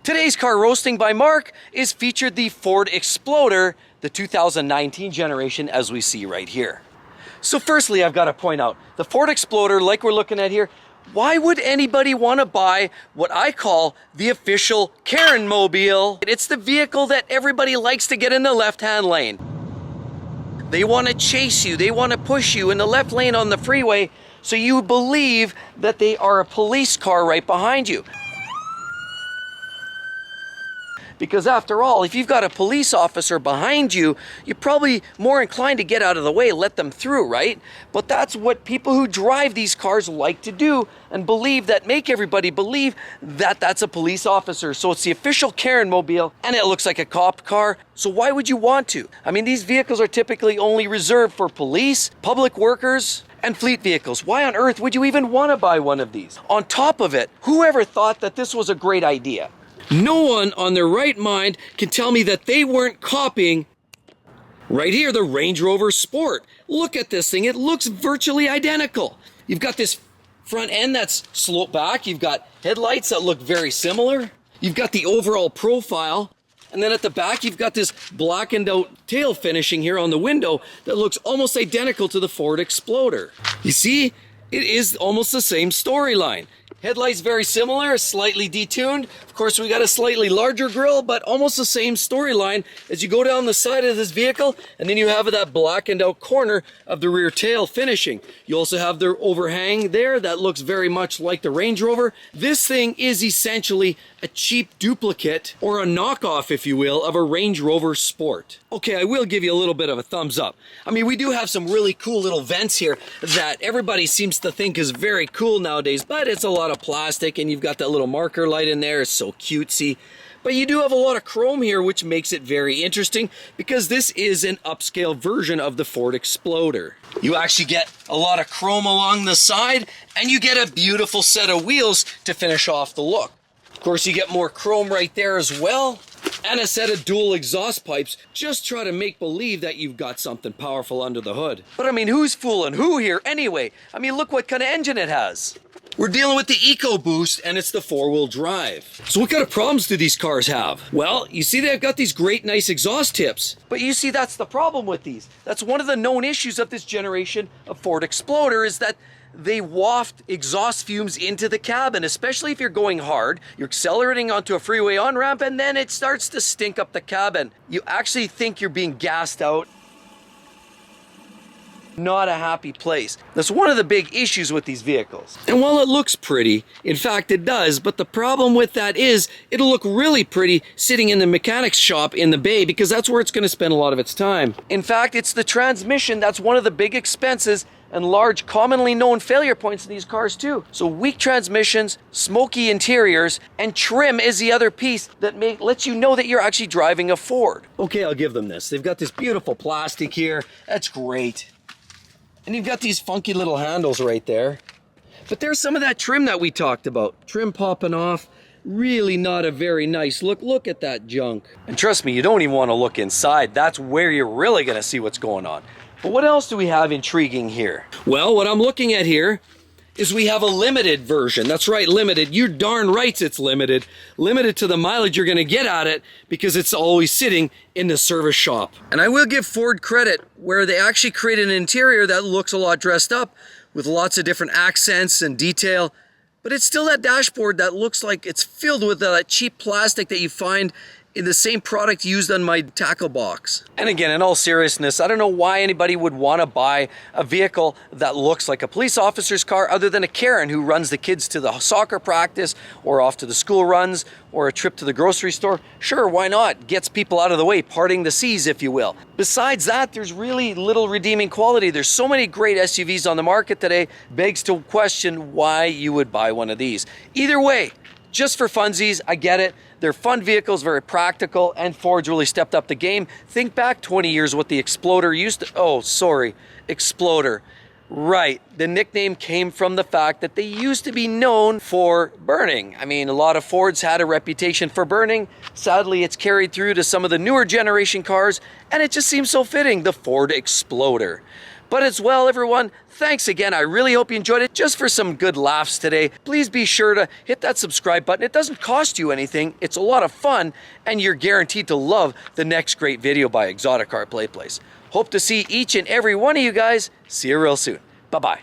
Today's car roasting by Mark is featured the Ford Exploder, the 2019 generation, as we see right here. So firstly, I've got to point out, the Ford Exploder, like we're looking at here, why would anybody want to buy what I call the official Karen mobile? It's the vehicle that everybody likes to get in the left-hand lane. They want to chase you, they want to push you in the left lane on the freeway, so you believe that they are a police car right behind you. Because after all, if you've got a police officer behind you, you're probably more inclined to get out of the way, let them through, right? But that's what people who drive these cars like to do and believe that, make everybody believe that that's a police officer. So it's the official Karen mobile and it looks like a cop car. So why would you want to? I mean, these vehicles are typically only reserved for police, public workers, and fleet vehicles. Why on earth would you even want to buy one of these? On top of it, whoever thought that this was a great idea? No one on their right mind can tell me that they weren't copying, right here, the Range Rover Sport. Look at this thing, it looks virtually identical. You've got this front end that's sloped back, you've got headlights that look very similar, you've got the overall profile, and then at the back you've got this blackened out tail finishing here on the window that looks almost identical to the Ford Exploder. You see, it is almost the same storyline. Headlights very similar, slightly detuned. Of course, we got a slightly larger grille, but almost the same storyline as you go down the side of this vehicle, and then you have that blackened out corner of the rear tail finishing. You also have the overhang there that looks very much like the Range Rover. This thing is essentially a cheap duplicate, or a knockoff, if you will, of a Range Rover Sport. Okay, I will give you a little bit of a thumbs up. I mean, we do have some really cool little vents here that everybody seems to think is very cool nowadays, but it's a lot of plastic, and you've got that little marker light in there. It's so cutesy. But you do have a lot of chrome here, which makes it very interesting because this is an upscale version of the Ford Exploder. You actually get a lot of chrome along the side, and you get a beautiful set of wheels to finish off the look. Of course, you get more chrome right there as well, and a set of dual exhaust pipes. Just try to make believe that you've got something powerful under the hood. But I mean, who's fooling who here anyway? I mean, look what kind of engine it has. We're dealing with the EcoBoost, and it's the 4-wheel drive. So what kind of problems do these cars have? Well, you see they've got these great nice exhaust tips. But you see, that's the problem with these. That's one of the known issues of this generation of Ford Exploder, is that they waft exhaust fumes into the cabin, especially if you're going hard, you're accelerating onto a freeway on-ramp, and then it starts to stink up the cabin. You actually think you're being gassed out. Not a happy place. That's one of the big issues with these vehicles. And while it looks pretty, in fact it does, but the problem with that is it'll look really pretty sitting in the mechanic's shop in the bay, because that's where it's going to spend a lot of its time. In fact, it's the transmission that's one of the big expenses and large commonly known failure points in these cars too. So weak transmissions, smoky interiors, and trim is the other piece that lets you know that you're actually driving a Ford. Okay, I'll give them this. They've got this beautiful plastic here. That's great. And you've got these funky little handles right there. But there's some of that trim that we talked about. Trim popping off. Really not a very nice look. Look at that junk. And trust me, you don't even want to look inside. That's where you're really going to see what's going on. But what else do we have intriguing here? Well, what I'm looking at here is we have a limited version. That's right, limited. You're darn right it's limited. Limited to the mileage you're going to get at it, because it's always sitting in the service shop. And I will give Ford credit where they actually created an interior that looks a lot dressed up with lots of different accents and detail. But it's still that dashboard that looks like it's filled with that cheap plastic that you find in the same product used on my tackle box. And again, in all seriousness, I don't know why anybody would want to buy a vehicle that looks like a police officer's car other than a Karen who runs the kids to the soccer practice or off to the school runs or a trip to the grocery store. Sure, why not? Gets people out of the way, parting the seas, if you will. Besides that, there's really little redeeming quality. There's so many great SUVs on the market today, begs to question why you would buy one of these. Either way, just for funsies, I get it. They're fun vehicles, very practical, and Ford's really stepped up the game. Think back 20 years what the Exploder used to, Exploder. Right, the nickname came from the fact that they used to be known for burning. I mean, a lot of Fords had a reputation for burning. Sadly, it's carried through to some of the newer generation cars, and it just seems so fitting, the Ford Exploder. But as well, everyone, thanks again. I really hope you enjoyed it. Just for some good laughs today, please be sure to hit that subscribe button. It doesn't cost you anything. It's a lot of fun, and you're guaranteed to love the next great video by Exotic Car Play Place. Hope to see each and every one of you guys. See you real soon. Bye-bye.